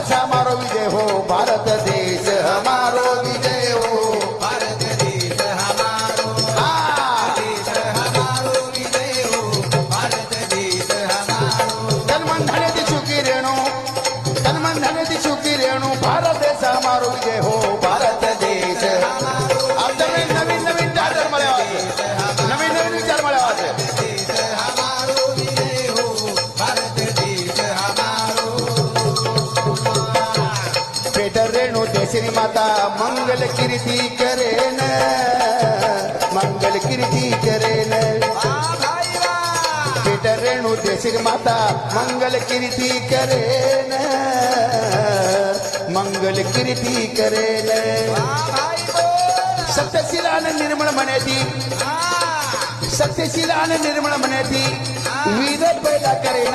देश हमारो विजय हो, भारत देश हमारो विजय हो। भारत देश हमारो, देश हमारो विजय हो, भारत देश हमारो। तन मन धन दिशु की रेणु, तन मन धन दिशु की रेणु, भारत देश हमारो विजय हो, भारत देश हमारो। आता नवीन नवीन नवीन विचार मला वाटतं, नवीन नवीन विचार मला वाटतं। देश हमारो विजय हो, भारत देश हमारो। पेट रेणु देशरी माता मंगल कीर्ती करेन, मंगल कीर्ती करेन। भाई वाह, पेट रेणु देशरी माता मंगल कीर्ती करेन, मंगल कीर्ती करेन। भाई बोल। सत्यशील आणि निर्मळ मनेती, सत्यशील आणि निर्मळ मनेती वीर पैदा करेन।